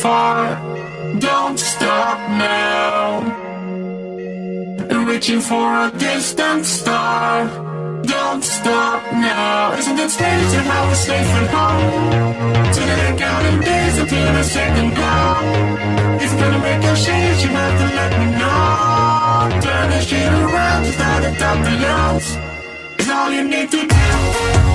far. Don't stop now. Reaching for a distant star. Don't stop now. Isn't it strange how we're safe at home? So that I'm counting days until the second blow. It's gonna make a change, you have to let me know. Turn the shit around, start it up the lungs. It's all you need to do.